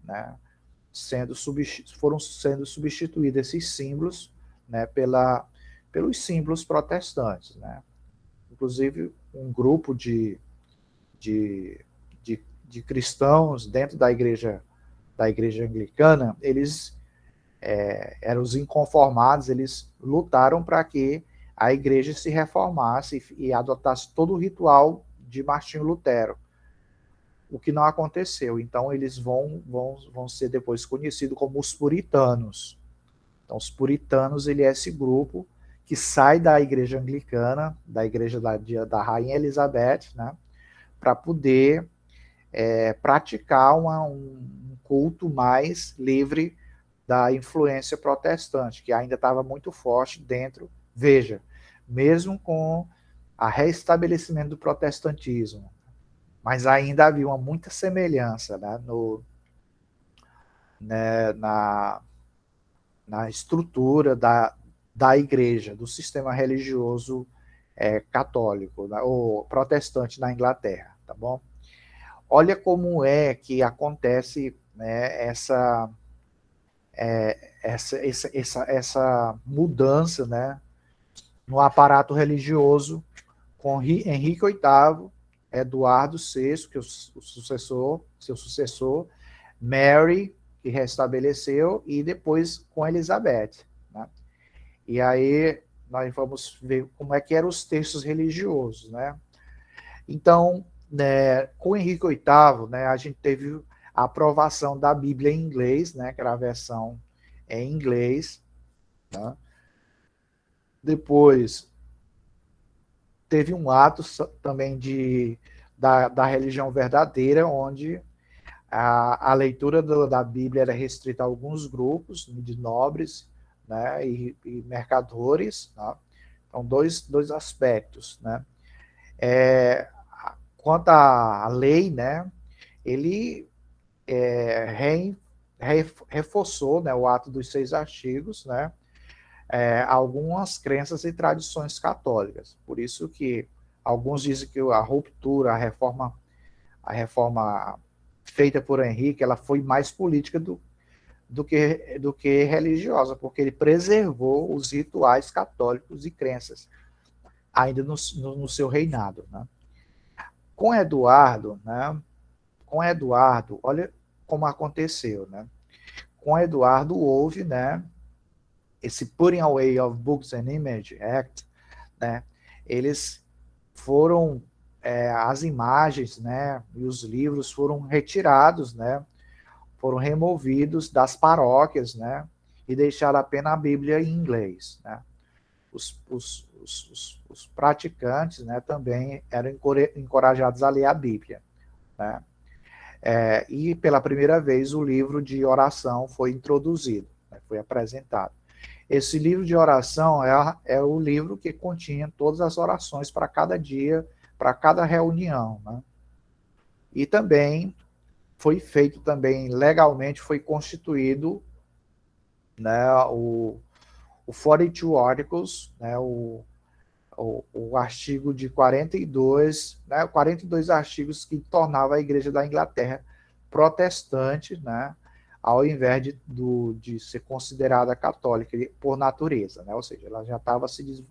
S1: né, foram sendo substituídos esses símbolos, né, pelos símbolos protestantes, né? Inclusive um grupo de, de cristãos dentro da igreja anglicana, eles eram os inconformados, eles lutaram para que a igreja se reformasse e adotasse todo o ritual de Martinho Lutero, o que não aconteceu. Então eles vão ser depois conhecidos como os puritanos. Então os puritanos, ele é esse grupo que sai da igreja anglicana, da igreja da Rainha Elizabeth, né, para poder praticar um culto mais livre da influência protestante, que ainda estava muito forte dentro. Veja, mesmo com o restabelecimento do protestantismo, mas ainda havia muita semelhança, né, na estrutura da igreja, do sistema religioso católico, né, ou protestante na Inglaterra, tá bom? Olha como é que acontece, né, essa mudança, né, no aparato religioso com Henrique VIII, Eduardo VI, que é seu sucessor, Mary, que restabeleceu, e depois com Elizabeth, né? E aí nós vamos ver como é que eram os textos religiosos, né? Então, né, com Henrique VIII, né, a gente teve a aprovação da Bíblia em inglês, né, que era a versão em inglês, né? Depois teve um ato também da religião verdadeira, onde a leitura da Bíblia era restrita a alguns grupos de nobres, né, e mercadores, né? Então, dois aspectos, né? Quanto à lei, né, ele reforçou, né, o ato dos 6 artigos, né, algumas crenças e tradições católicas. Por isso que alguns dizem que a ruptura, a reforma feita por Henrique, ela foi mais política do que religiosa, porque ele preservou os rituais católicos e crenças ainda no seu reinado, né? Com Eduardo, né? Com Eduardo, olha como aconteceu, né? Com Eduardo houve, né, esse Putting Away of Books and Image Act, né? Eles foram as imagens, né, e os livros foram retirados, né? Foram removidos das paróquias, né? E deixaram apenas a Bíblia em inglês, né? Os praticantes, né, também eram encorajados a ler a Bíblia, né? E pela primeira vez o livro de oração foi introduzido, né, foi apresentado. Esse livro de oração é o livro que continha todas as orações para cada dia, para cada reunião, né? E também foi feito também legalmente, foi constituído, né, o 42 Articles, né, o artigo de 42, né, 42 artigos que tornava a Igreja da Inglaterra protestante, né, ao invés de ser considerada católica por natureza, né, ou seja, ela já estava se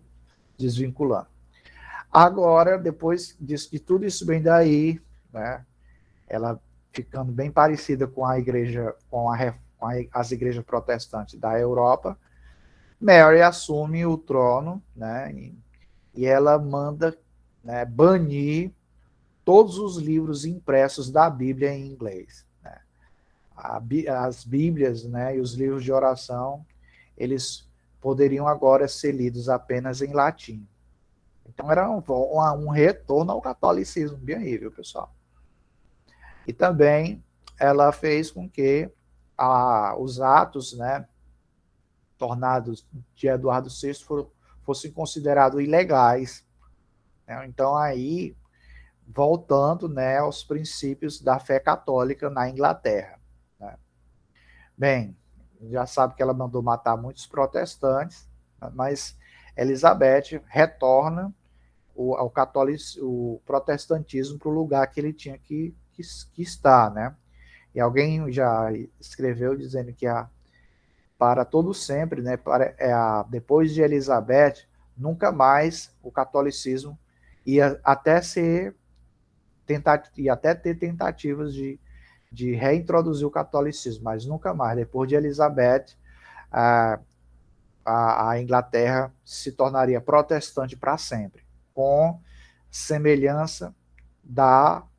S1: desvinculando. Agora, depois de tudo isso bem daí, né, ela ficando bem parecida com a igreja, as igrejas protestantes da Europa, Mary assume o trono, né, e ela manda, né, banir todos os livros impressos da Bíblia em inglês, né? As Bíblias, né, e os livros de oração, eles poderiam agora ser lidos apenas em latim. Então era um retorno ao catolicismo, bem aí, viu, pessoal? E também ela fez com que os atos, né, tornados de Eduardo VI fossem considerados ilegais, né? Então aí voltando, né, aos princípios da fé católica na Inglaterra, né? Bem, já sabe que ela mandou matar muitos protestantes, mas Elizabeth retorna o protestantismo para o lugar que ele tinha que estar, né? E alguém já escreveu dizendo que para todo sempre, né, depois de Elizabeth, nunca mais o catolicismo ia até ter tentativas de reintroduzir o catolicismo, mas nunca mais. Depois de Elizabeth, a, a Inglaterra se tornaria protestante para sempre, com semelhança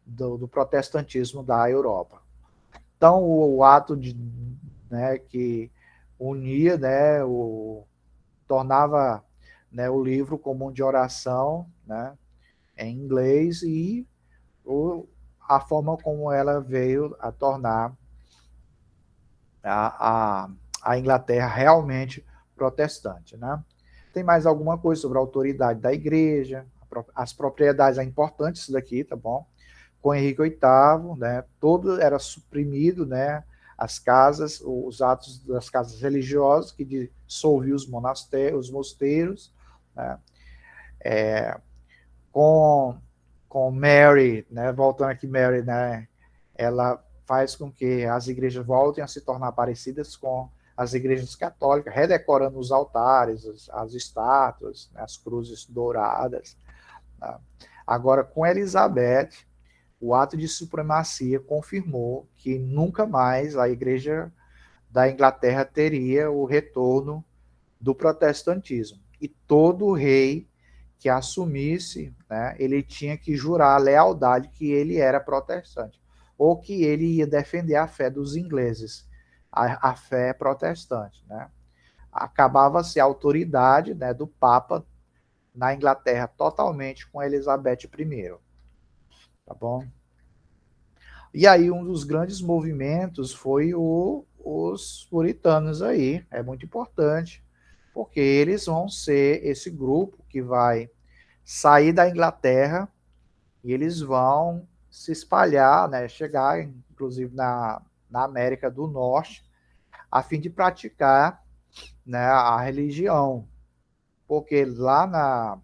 S1: do protestantismo da Europa. Então, o ato né, que unia, né, tornava, né, o livro como de oração, né, em inglês, e a forma como ela veio a tornar a, a, a Inglaterra realmente protestante, né? Tem mais alguma coisa sobre a autoridade da igreja, as propriedades, é importante isso daqui, tá bom? Com Henrique VIII, né, todo era suprimido, né, as casas, os atos das casas religiosas, que dissolviam os mosteiros, né? Com, com Mary, né, voltando aqui, Mary, né, ela faz com que as igrejas voltem a se tornar parecidas com as igrejas católicas, redecorando os altares, as estátuas, né, as cruzes douradas. Tá? Agora, com Elizabeth, o ato de supremacia confirmou que nunca mais a Igreja da Inglaterra teria o retorno do protestantismo. E todo rei que assumisse, né, ele tinha que jurar a lealdade que ele era protestante, ou que ele ia defender a fé dos ingleses, a fé protestante. Né? Acabava-se a autoridade, né, do Papa na Inglaterra totalmente com Elizabeth I. Tá bom? E aí um dos grandes movimentos foi os puritanos aí, é muito importante, porque eles vão ser esse grupo que vai sair da Inglaterra e eles vão se espalhar, né, chegar inclusive na América do Norte, a fim de praticar, né, a religião, porque lá na,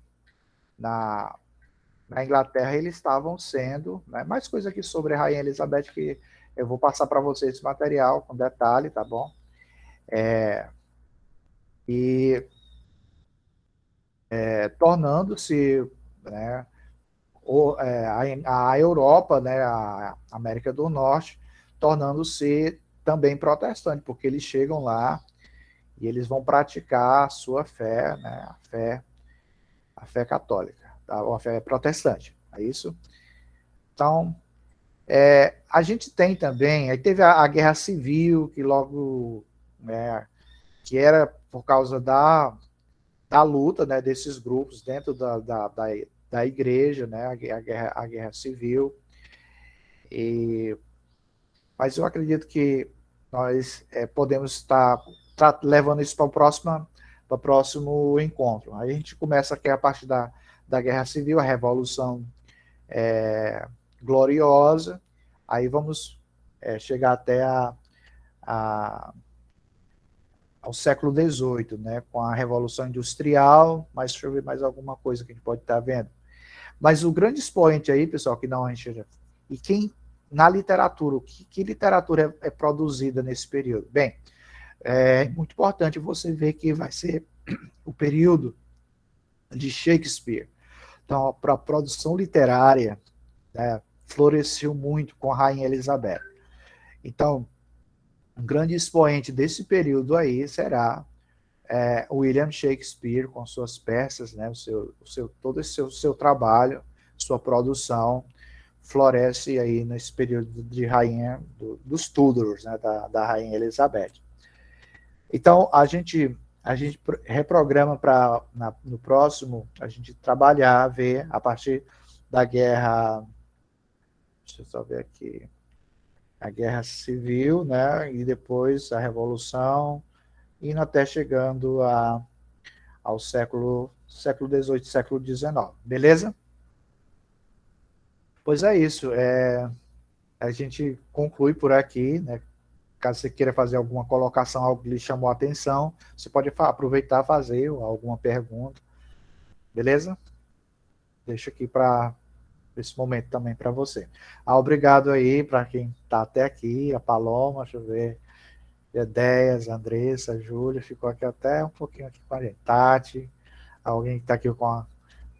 S1: na Inglaterra eles estavam sendo, né, mais coisa aqui sobre a Rainha Elizabeth que eu vou passar para vocês esse material com detalhe, tá bom? E tornando-se, né, a Europa, né, a América do Norte, tornando-se também protestante, porque eles chegam lá e eles vão praticar a sua fé, né, a fé católica, tá? Ou a fé protestante, é isso? Então, a gente tem também, aí teve a Guerra Civil, que logo, né, que era por causa da luta, né, desses grupos dentro da igreja, né, a guerra civil. Mas eu acredito que nós podemos estar levando isso para o próximo encontro. Aí a gente começa aqui a partir da Guerra Civil, a Revolução Gloriosa, aí vamos chegar até ao século XVIII, né, com a Revolução Industrial, mas deixa eu ver mais alguma coisa que a gente pode estar vendo. Mas o grande expoente aí, pessoal, que não a gente... E quem, na literatura, que literatura é produzida nesse período? Bem, é muito importante você ver que vai ser o período de Shakespeare. Então, para a produção literária, né, floresceu muito com a Rainha Elizabeth. Então, um grande expoente desse período aí será William Shakespeare, com suas peças, né, todo esse seu trabalho, sua produção, floresce aí nesse período de rainha, dos Tudors, né, da Rainha Elizabeth. Então, a gente reprograma para, no próximo, a gente trabalhar, ver, a partir da guerra, deixa eu só ver aqui, a guerra civil, né, e depois a revolução, indo até chegando ao século XVIII, século XIX. Beleza? Pois é isso. A gente conclui por aqui, né? Caso você queira fazer alguma colocação, algo que lhe chamou a atenção, você pode aproveitar e fazer alguma pergunta. Beleza? Deixo aqui para esse momento também para você. Obrigado aí para quem está até aqui, a Paloma, deixa eu ver, Ideias, Andressa, Júlia, ficou aqui até um pouquinho aqui com a gente. Tati, alguém que está aqui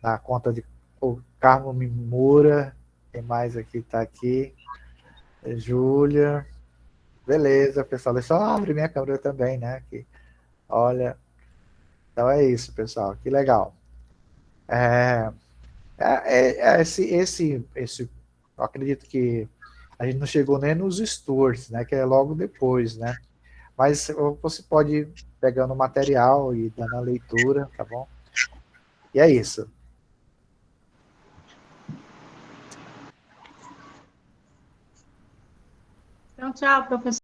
S1: na conta de o Carmo Mimura, quem mais aqui está aqui? Júlia. Beleza, pessoal. Deixa eu abrir minha câmera também, né? Aqui. Olha. Então é isso, pessoal. Que legal. Eu acredito que a gente não chegou nem nos Stuarts, né? Que é logo depois, né? Mas você pode ir pegando o material e dando a leitura, tá bom? E é isso.
S3: Então, tchau, professor.